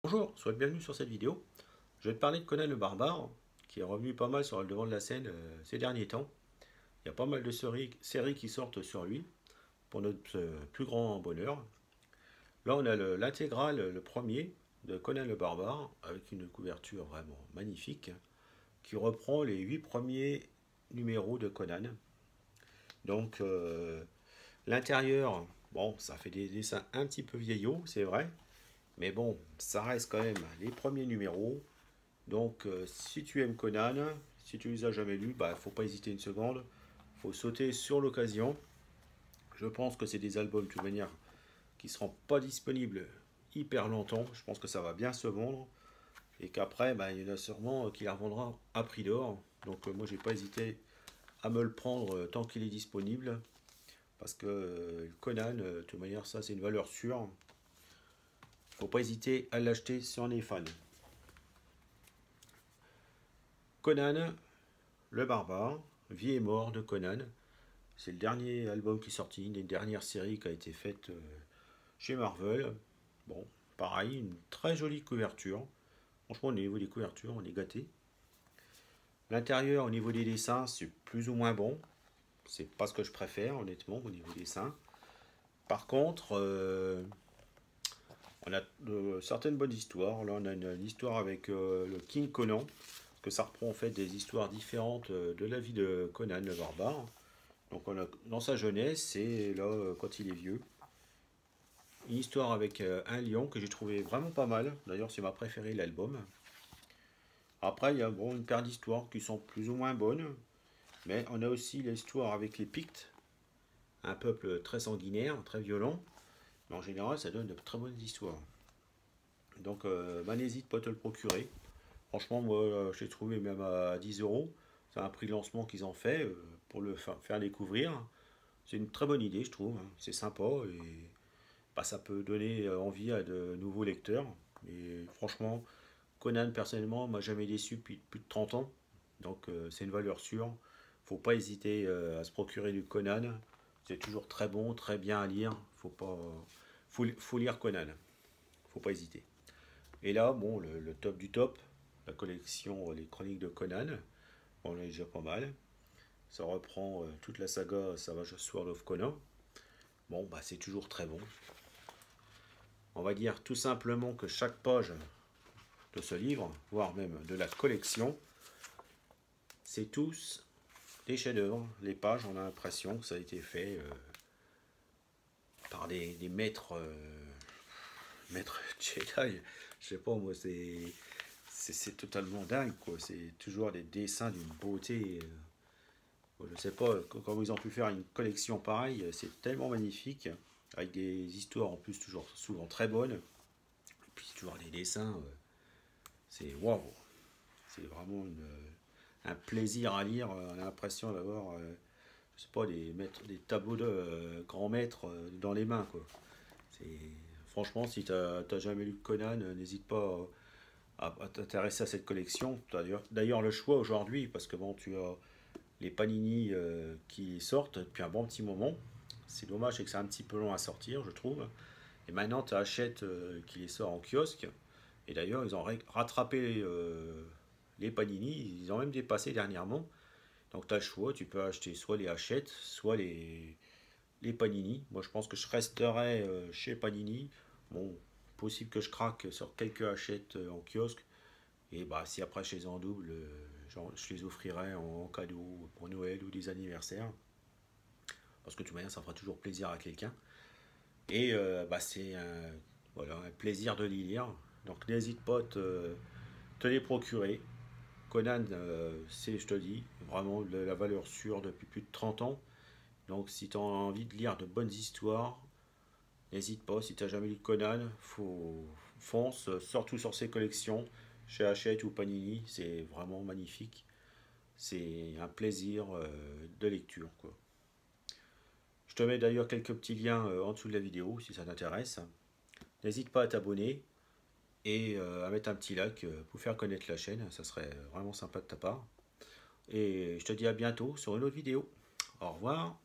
Bonjour, sois le bienvenu sur cette vidéo. Je vais te parler de Conan le Barbare, qui est revenu pas mal sur le devant de la scène ces derniers temps. Il y a pas mal de séries qui sortent sur lui, pour notre plus grand bonheur. Là, on a l'intégrale, le premier, de Conan le Barbare, avec une couverture vraiment magnifique, qui reprend les 8 premiers numéros de Conan. Donc, l'intérieur, bon, ça fait des dessins un petit peu vieillots, c'est vrai, mais bon, ça reste quand même les premiers numéros. Donc, si tu aimes Conan, si tu les as jamais lus, bah, faut pas hésiter une seconde. Faut sauter sur l'occasion. Je pense que c'est des albums, de toute manière, qui seront pas disponibles hyper longtemps. Je pense que ça va bien se vendre. Et qu'après, bah, il y en a sûrement qui la revendra à prix d'or. Donc, moi, j'ai pas hésité à me le prendre tant qu'il est disponible. Parce que Conan, de toute manière, ça, c'est une valeur sûre. Faut pas hésiter à l'acheter si on est fan. Conan, le barbare, vie et mort de Conan. C'est le dernier album qui est sorti, une des dernières séries qui a été faite chez Marvel. Bon, pareil, une très jolie couverture. Franchement, au niveau des couvertures, on est gâté. L'intérieur, au niveau des dessins, c'est plus ou moins bon. C'est pas ce que je préfère, honnêtement, au niveau des dessins. Par contre, on a certaines bonnes histoires. Là, on a une histoire avec le King Conan, parce que ça reprend en fait des histoires différentes de la vie de Conan le barbare. Donc, on a dans sa jeunesse et là, quand il est vieux. Une histoire avec un lion que j'ai trouvé vraiment pas mal. D'ailleurs, c'est ma préférée, l'album. Après, il y a bon, une paire d'histoires qui sont plus ou moins bonnes. Mais on a aussi l'histoire avec les Pictes, un peuple très sanguinaire, très violent. Mais en général, ça donne de très bonnes histoires. Donc, bah, n'hésite pas à te le procurer. Franchement, moi, je l'ai trouvé même à 10 euros. C'est un prix de lancement qu'ils ont fait pour le faire découvrir. C'est une très bonne idée, je trouve. C'est sympa et bah, ça peut donner envie à de nouveaux lecteurs. Et franchement, Conan, personnellement, m'a jamais déçu depuis plus de 30 ans. Donc c'est une valeur sûre. Faut pas hésiter à se procurer du Conan. C'est toujours très bon, très bien à lire. Faut lire Conan. Faut pas hésiter. Et là, bon, le top du top, la collection Les Chroniques de Conan. Bon, là, déjà pas mal. Ça reprend toute la saga Savage Sword of Conan. Bon, bah c'est toujours très bon. On va dire tout simplement que chaque page de ce livre, voire même de la collection, c'est tous des chefs-d'œuvre. Les pages, on a l'impression que ça a été fait par des maîtres, maîtres Jedi. Je sais pas, moi, c'est totalement dingue, quoi. C'est toujours des dessins d'une beauté. Je sais pas, quand ils ont pu faire une collection pareille, c'est tellement magnifique, avec des histoires en plus toujours souvent très bonnes, et puis toujours des dessins, c'est waouh, c'est vraiment un plaisir à lire. On a l'impression d'avoir, je sais pas, des tableaux de grands maîtres dans les mains, quoi. C'est, franchement, si t'as jamais lu Conan, n'hésite pas à t'intéresser à cette collection. D'ailleurs, le choix aujourd'hui, parce que bon, tu as les Panini qui sortent depuis un bon petit moment. C'est dommage, c'est que c'est un petit peu long à sortir, je trouve. Et maintenant, tu achètes qui les sort en kiosque. Et d'ailleurs, ils ont rattrapé les Panini. Ils ont même dépassé dernièrement. Donc, tu as le choix. Tu peux acheter soit les Hachette, soit les Panini. Moi, je pense que je resterai chez Panini. Bon, possible que je craque sur quelques Hachette en kiosque. Et bah, si après je les ai en double, genre, je les offrirai en cadeau pour Noël ou des anniversaires. Parce que de toute manière, ça fera toujours plaisir à quelqu'un. Et bah, c'est voilà, un plaisir de les lire. Donc n'hésite pas à te les procurer. Conan, c'est, je te dis, vraiment de la valeur sûre depuis plus de 30 ans. Donc si tu as envie de lire de bonnes histoires, n'hésite pas. Si tu n'as jamais lu Conan, fonce, surtout sur ses collections, chez Hachette ou Panini. C'est vraiment magnifique. C'est un plaisir de lecture, quoi. Je te mets d'ailleurs quelques petits liens en dessous de la vidéo si ça t'intéresse. N'hésite pas à t'abonner et à mettre un petit like pour faire connaître la chaîne, ça serait vraiment sympa de ta part. Et je te dis à bientôt sur une autre vidéo. Au revoir.